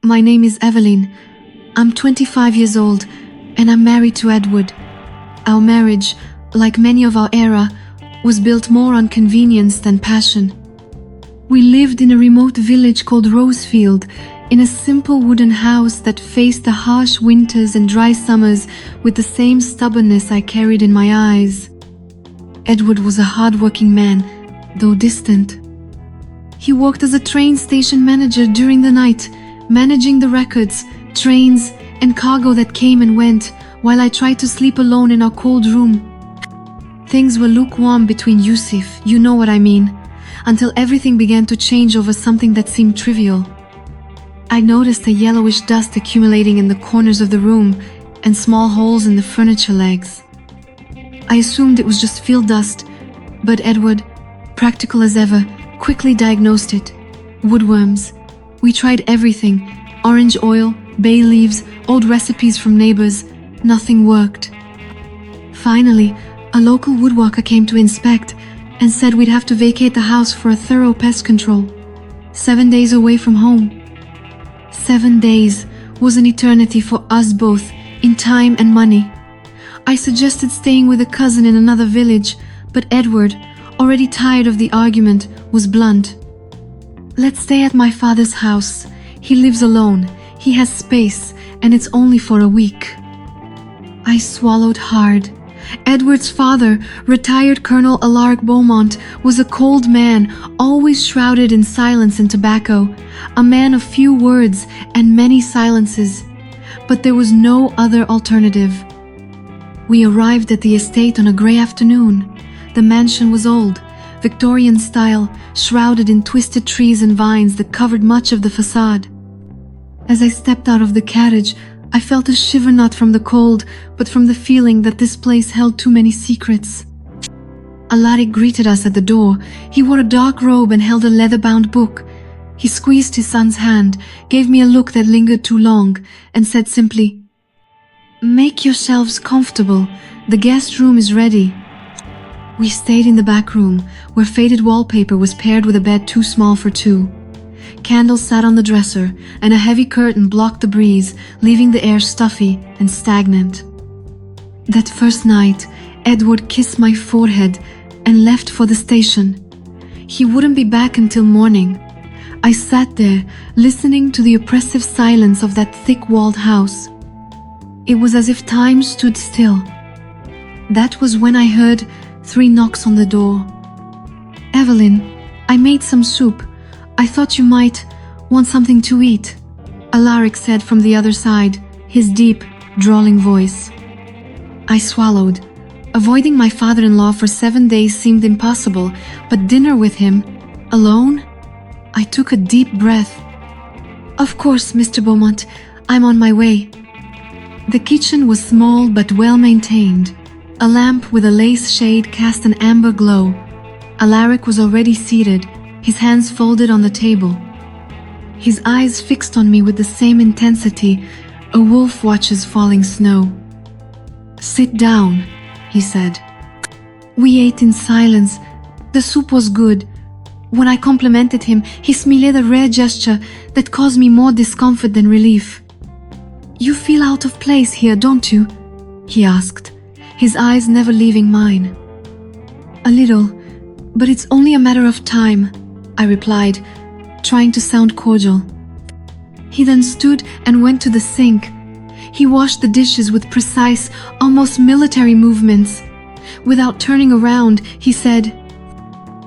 My name is Evelyn. I'm 25 years old, and I'm married to Edward. Our marriage, like many of our era, was built more on convenience than passion. We lived in a remote village called Rosefield, in a simple wooden house that faced the harsh winters and dry summers with the same stubbornness I carried in my eyes. Edward was a hard-working man, though distant. He worked as a train station manager during the night, managing the records, trains, and cargo that came and went, while I tried to sleep alone in our cold room. Things were lukewarm between Yusuf, you know what I mean, until everything began to change over something that seemed trivial. I noticed a yellowish dust accumulating in the corners of the room and small holes in the furniture legs. I assumed it was just field dust, but Edward, practical as ever, quickly diagnosed it. Woodworms. We tried everything: orange oil, bay leaves, old recipes from neighbors. Nothing worked. Finally, a local woodworker came to inspect and said we'd have to vacate the house for a thorough pest control. 7 days away from home. 7 days was an eternity for us both, in time and money. I suggested staying with a cousin in another village, but Edward, already tired of the argument, was blunt. Let's stay at my father's house. He lives alone, he has space, and it's only for a week. I swallowed hard. Edward's father, retired Colonel Alaric Beaumont, was a cold man, always shrouded in silence and tobacco, a man of few words and many silences. But there was no other alternative. We arrived at the estate on a grey afternoon. The mansion was old, Victorian style, shrouded in twisted trees and vines that covered much of the facade. As I stepped out of the carriage, I felt a shiver not from the cold, but from the feeling that this place held too many secrets. Alaric greeted us at the door. He wore a dark robe and held a leather-bound book. He squeezed his son's hand, gave me a look that lingered too long, and said simply, "Make yourselves comfortable. The guest room is ready." We stayed in the back room, where faded wallpaper was paired with a bed too small for two. Candles sat on the dresser, and a heavy curtain blocked the breeze, leaving the air stuffy and stagnant. That first night, Edward kissed my forehead and left for the station. He wouldn't be back until morning. I sat there, listening to the oppressive silence of that thick-walled house. It was as if time stood still. That was when I heard 3 knocks on the door. "Evelyn, I made some soup. I thought you might want something to eat," Alaric said from the other side, his deep, drawling voice. I swallowed. Avoiding my father-in-law for 7 days seemed impossible, but dinner with him, alone? I took a deep breath. "Of course, Mr. Beaumont, I'm on my way." The kitchen was small but well-maintained. A lamp with a lace shade cast an amber glow. Alaric was already seated, his hands folded on the table. His eyes fixed on me with the same intensity a wolf watches falling snow. "Sit down," he said. We ate in silence. The soup was good. When I complimented him, he smiled a rare gesture that caused me more discomfort than relief. "You feel out of place here, don't you?" he asked, his eyes never leaving mine. "A little, but it's only a matter of time," I replied, trying to sound cordial. He then stood and went to the sink. He washed the dishes with precise, almost military movements. Without turning around, he said,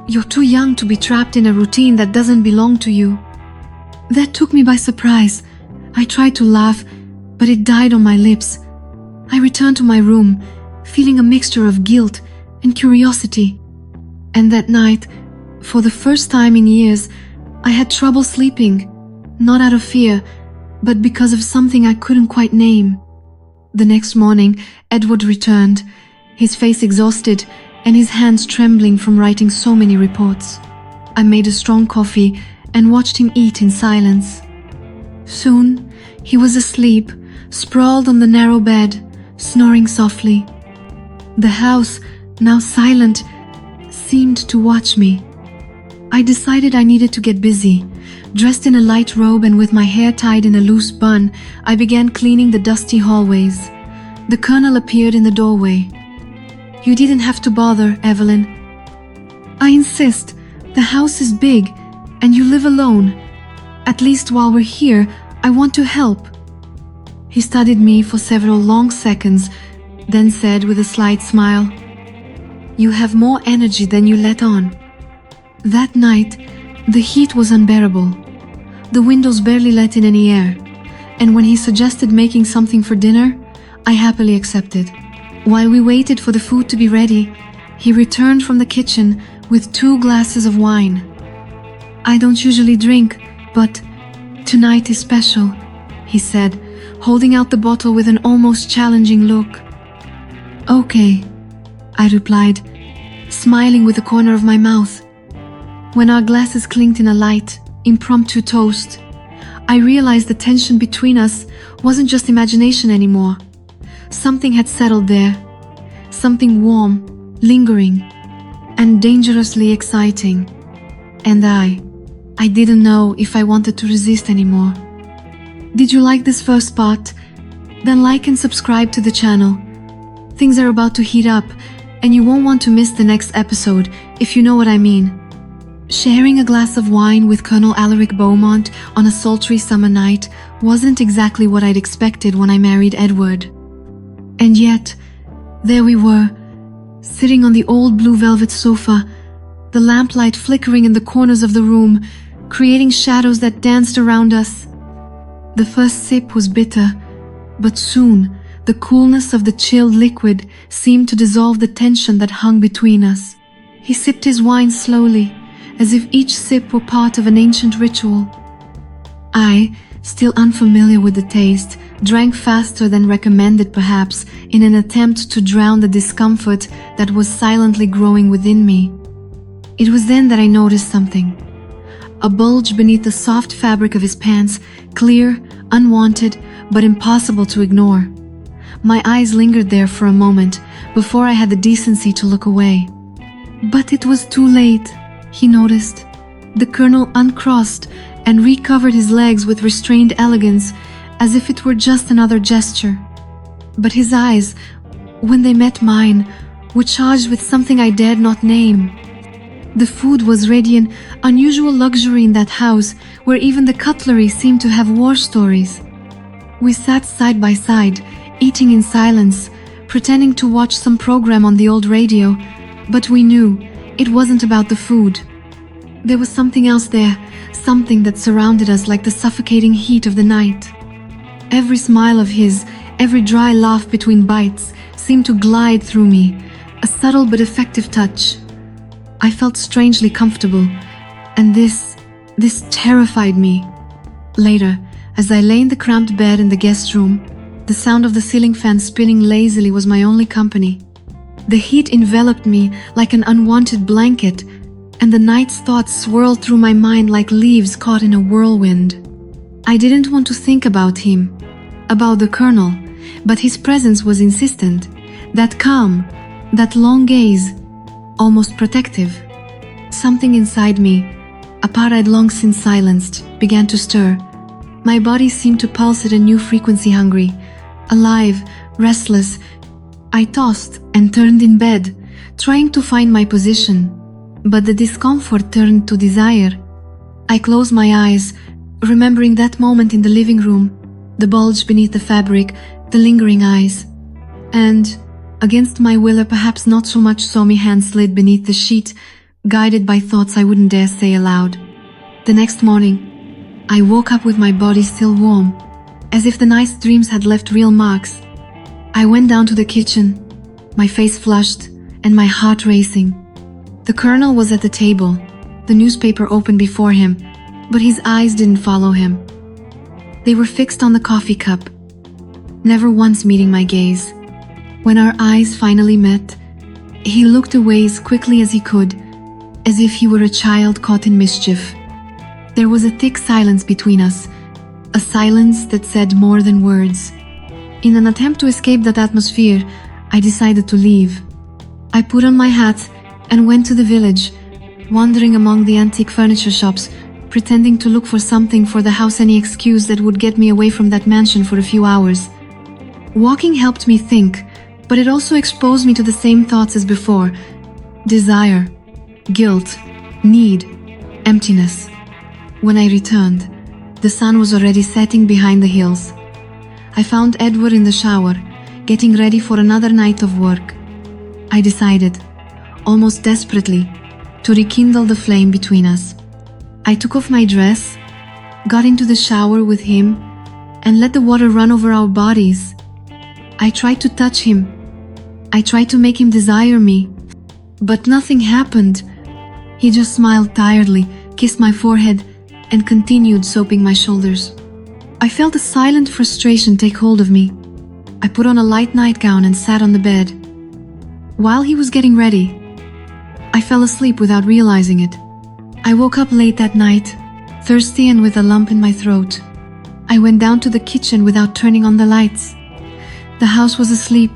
"You're too young to be trapped in a routine that doesn't belong to you." That took me by surprise. I tried to laugh, but it died on my lips. I returned to my room, feeling a mixture of guilt and curiosity. And that night, for the first time in years, I had trouble sleeping, not out of fear, but because of something I couldn't quite name. The next morning, Edward returned, his face exhausted and his hands trembling from writing so many reports. I made a strong coffee and watched him eat in silence. Soon, he was asleep, sprawled on the narrow bed, snoring softly. The house, now silent, seemed to watch me. I decided I needed to get busy. Dressed in a light robe and with my hair tied in a loose bun, I began cleaning the dusty hallways. The Colonel appeared in the doorway. "You didn't have to bother, Evelyn." "I insist. The house is big, and you live alone. At least while we're here, I want to help." He studied me for several long seconds, then said with a slight smile, "You have more energy than you let on." That night, the heat was unbearable. The windows barely let in any air, and when he suggested making something for dinner, I happily accepted. While we waited for the food to be ready, he returned from the kitchen with 2 glasses of wine. "I don't usually drink, but tonight is special," he said, holding out the bottle with an almost challenging look. "Okay," I replied, smiling with the corner of my mouth. When our glasses clinked in a light, impromptu toast, I realized the tension between us wasn't just imagination anymore. Something had settled there. Something warm, lingering, and dangerously exciting. And I didn't know if I wanted to resist anymore. Did you like this first part? Then like and subscribe to the channel. Things are about to heat up, and you won't want to miss the next episode, if you know what I mean. Sharing a glass of wine with Colonel Alaric Beaumont on a sultry summer night wasn't exactly what I'd expected when I married Edward. And yet, there we were, sitting on the old blue velvet sofa, the lamplight flickering in the corners of the room, creating shadows that danced around us. The first sip was bitter, but soon the coolness of the chilled liquid seemed to dissolve the tension that hung between us. He sipped his wine slowly, as if each sip were part of an ancient ritual. I, still unfamiliar with the taste, drank faster than recommended perhaps, in an attempt to drown the discomfort that was silently growing within me. It was then that I noticed something. A bulge beneath the soft fabric of his pants, clear, unwanted, but impossible to ignore. My eyes lingered there for a moment before I had the decency to look away. But it was too late, he noticed. The Colonel uncrossed and recovered his legs with restrained elegance, as if it were just another gesture. But his eyes, when they met mine, were charged with something I dared not name. The food was ready in unusual luxury in that house, where even the cutlery seemed to have war stories. We sat side by side, eating in silence, pretending to watch some program on the old radio, but we knew it wasn't about the food. There was something else there, something that surrounded us like the suffocating heat of the night. Every smile of his, every dry laugh between bites, seemed to glide through me, a subtle but effective touch. I felt strangely comfortable, and this terrified me. Later, as I lay in the cramped bed in the guest room, the sound of the ceiling fan spinning lazily was my only company. The heat enveloped me like an unwanted blanket, and the night's thoughts swirled through my mind like leaves caught in a whirlwind. I didn't want to think about him, about the Colonel, but his presence was insistent. That calm, that long gaze, almost protective. Something inside me, a part I'd long since silenced, began to stir. My body seemed to pulse at a new frequency, hungry, alive, restless. I tossed and turned in bed, trying to find my position, but the discomfort turned to desire. I closed my eyes, remembering that moment in the living room, the bulge beneath the fabric, the lingering eyes. And, against my will, or perhaps not so much, saw me hand slid beneath the sheet, guided by thoughts I wouldn't dare say aloud. The next morning, I woke up with my body still warm, as if the night's dreams had left real marks. I went down to the kitchen, my face flushed and my heart racing. The Colonel was at the table, the newspaper open before him, but his eyes didn't follow him. They were fixed on the coffee cup, never once meeting my gaze. When our eyes finally met, he looked away as quickly as he could, as if he were a child caught in mischief. There was a thick silence between us, a silence that said more than words. In an attempt to escape that atmosphere, I decided to leave. I put on my hat and went to the village, wandering among the antique furniture shops, pretending to look for something for the house, any excuse that would get me away from that mansion for a few hours. Walking helped me think, but it also exposed me to the same thoughts as before: desire, guilt, need, emptiness. When I returned, the sun was already setting behind the hills. I found Edward in the shower, getting ready for another night of work. I decided, almost desperately, to rekindle the flame between us. I took off my dress, got into the shower with him, and let the water run over our bodies. I tried to touch him. I tried to make him desire me, but nothing happened. He just smiled tiredly, kissed my forehead, and continued soaping my shoulders. I felt a silent frustration take hold of me. I put on a light nightgown and sat on the bed. While he was getting ready, I fell asleep without realizing it. I woke up late that night, thirsty and with a lump in my throat. I went down to the kitchen without turning on the lights. The house was asleep.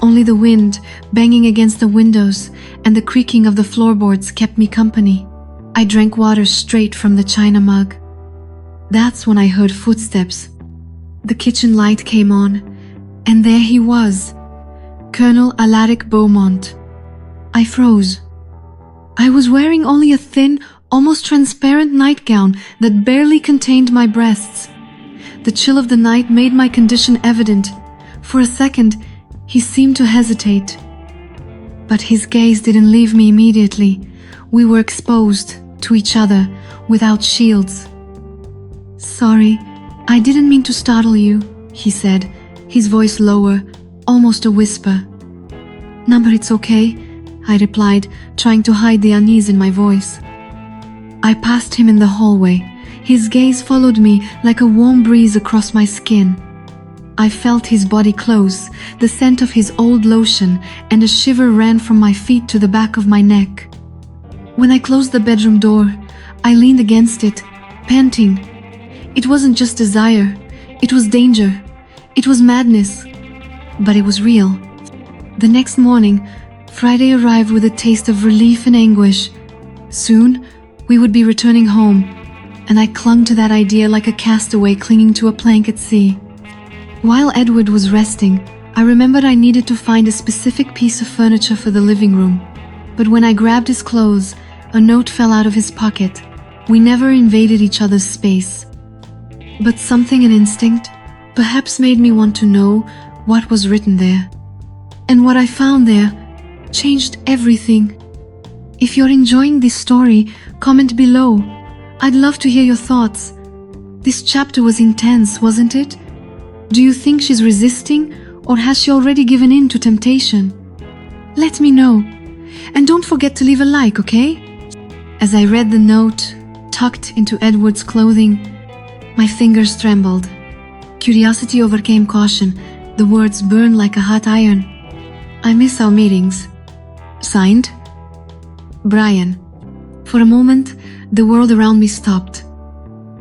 Only the wind banging against the windows and the creaking of the floorboards kept me company. I drank water straight from the china mug. That's when I heard footsteps. The kitchen light came on, and there he was, Colonel Alaric Beaumont. I froze. I was wearing only a thin, almost transparent nightgown that barely contained my breasts. The chill of the night made my condition evident. For a second, he seemed to hesitate. But his gaze didn't leave me immediately. We were exposed to each other without shields. "Sorry, I didn't mean to startle you," he said, his voice lower, almost a whisper. "No, but it's okay," I replied, trying to hide the unease in my voice. I passed him in the hallway. His gaze followed me like a warm breeze across my skin. I felt his body close, the scent of his old lotion, and a shiver ran from my feet to the back of my neck. When I closed the bedroom door, I leaned against it, panting. It wasn't just desire, it was danger, it was madness, but it was real. The next morning, Friday arrived with a taste of relief and anguish. Soon, we would be returning home, and I clung to that idea like a castaway clinging to a plank at sea. While Edward was resting, I remembered I needed to find a specific piece of furniture for the living room. But when I grabbed his clothes, a note fell out of his pocket. We never invaded each other's space. But something, an instinct, perhaps made me want to know what was written there. And what I found there changed everything. If you're enjoying this story, comment below. I'd love to hear your thoughts. This chapter was intense, wasn't it? Do you think she's resisting, or has she already given in to temptation? Let me know. And don't forget to leave a like, okay? As I read the note, tucked into Edward's clothing, my fingers trembled. Curiosity overcame caution. The words burned like a hot iron. "I miss our meetings." Signed, Brian. For a moment, the world around me stopped.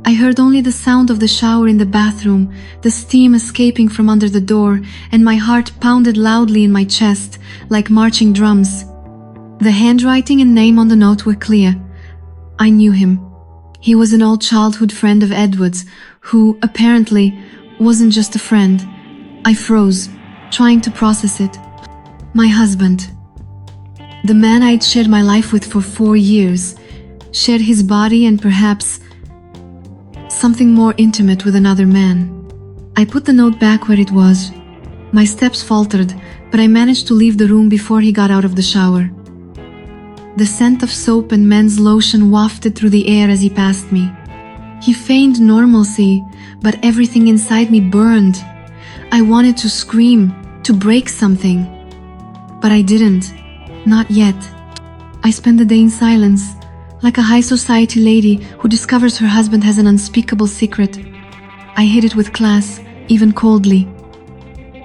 I heard only the sound of the shower in the bathroom, the steam escaping from under the door, and my heart pounded loudly in my chest, like marching drums. The handwriting and name on the note were clear. I knew him. He was an old childhood friend of Edward's, who, apparently, wasn't just a friend. I froze, trying to process it. My husband. The man I'd shared my life with for 4 years, shared his body and perhaps something more intimate with another man. I put the note back where it was. My steps faltered, but I managed to leave the room before he got out of the shower. The scent of soap and men's lotion wafted through the air as he passed me. He feigned normalcy, but everything inside me burned. I wanted to scream, to break something. But I didn't. Not yet. I spent the day in silence, like a high society lady who discovers her husband has an unspeakable secret. I hid it with class, even coldly.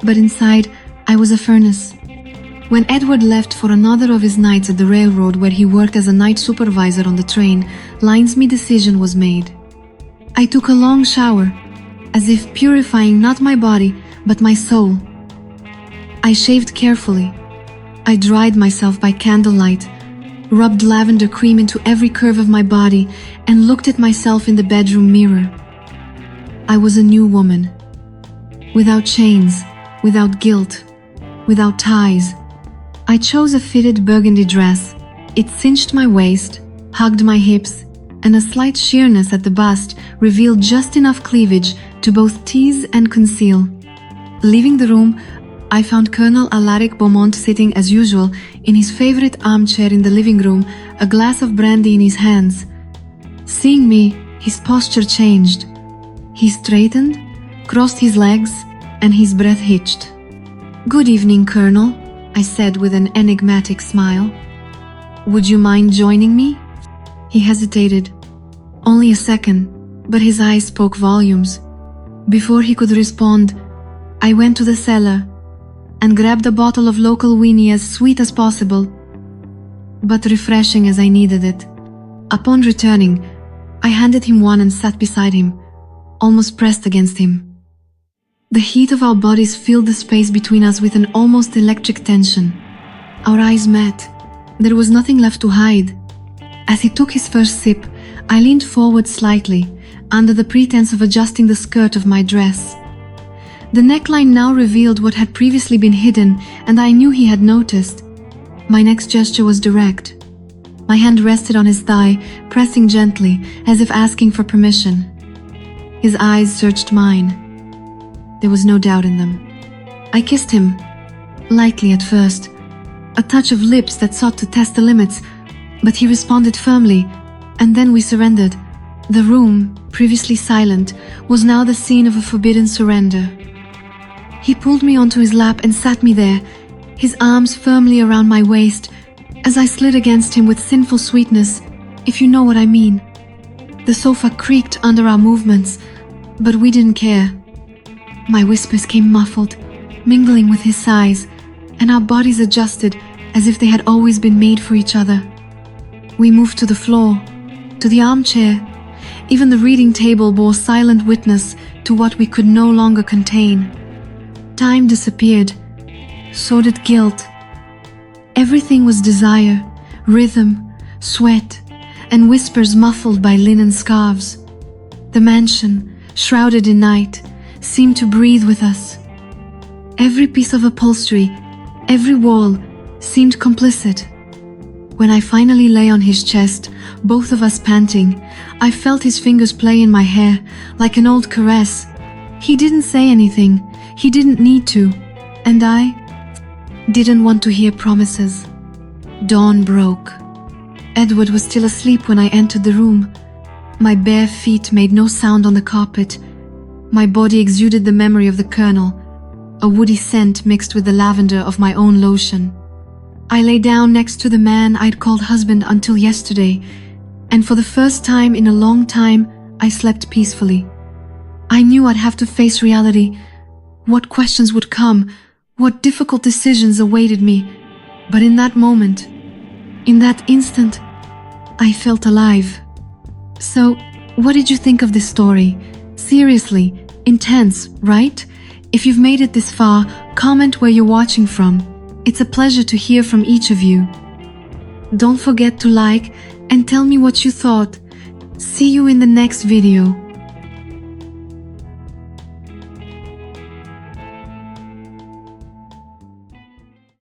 But inside, I was a furnace. When Edward left for another of his nights at the railroad where he worked as a night supervisor on the train, Line's Me decision was made. I took a long shower, as if purifying not my body, but my soul. I shaved carefully. I dried myself by candlelight, rubbed lavender cream into every curve of my body, and looked at myself in the bedroom mirror. I was a new woman. Without chains, without guilt, without ties. I chose a fitted burgundy dress. It cinched my waist, hugged my hips, and a slight sheerness at the bust revealed just enough cleavage to both tease and conceal. Leaving the room, I found Colonel Alaric Beaumont sitting as usual in his favorite armchair in the living room, a glass of brandy in his hands. Seeing me, his posture changed. He straightened, crossed his legs, and his breath hitched. "Good evening, Colonel," I said with an enigmatic smile. "Would you mind joining me?" He hesitated. Only a second, but his eyes spoke volumes. Before he could respond, I went to the cellar and grabbed a bottle of local weenie as sweet as possible, but refreshing as I needed it. Upon returning, I handed him one and sat beside him, almost pressed against him. The heat of our bodies filled the space between us with an almost electric tension. Our eyes met. There was nothing left to hide. As he took his first sip, I leaned forward slightly, under the pretense of adjusting the skirt of my dress. The neckline now revealed what had previously been hidden, and I knew he had noticed. My next gesture was direct. My hand rested on his thigh, pressing gently, as if asking for permission. His eyes searched mine. There was no doubt in them. I kissed him, lightly at first, a touch of lips that sought to test the limits, but he responded firmly, and then we surrendered. The room, previously silent, was now the scene of a forbidden surrender. He pulled me onto his lap and sat me there, his arms firmly around my waist, as I slid against him with sinful sweetness, if you know what I mean. The sofa creaked under our movements, but we didn't care. My whispers came muffled, mingling with his sighs, and our bodies adjusted as if they had always been made for each other. We moved to the floor, to the armchair. Even the reading table bore silent witness to what we could no longer contain. Time disappeared. So did guilt. Everything was desire, rhythm, sweat, and whispers muffled by linen scarves. The mansion, shrouded in night, seemed to breathe with us. Every piece of upholstery, every wall, seemed complicit. When I finally lay on his chest, both of us panting, I felt his fingers play in my hair like an old caress. He didn't say anything. He didn't need to. And I didn't want to hear promises. Dawn broke. Edward was still asleep when I entered the room. My bare feet made no sound on the carpet. My body exuded the memory of the Colonel, a woody scent mixed with the lavender of my own lotion. I lay down next to the man I'd called husband until yesterday, and for the first time in a long time, I slept peacefully. I knew I'd have to face reality, what questions would come, what difficult decisions awaited me, but in that moment, in that instant, I felt alive. So, what did you think of this story? Seriously, intense, right? If you've made it this far, comment where you're watching from. It's a pleasure to hear from each of you. Don't forget to like and tell me what you thought. See you in the next video.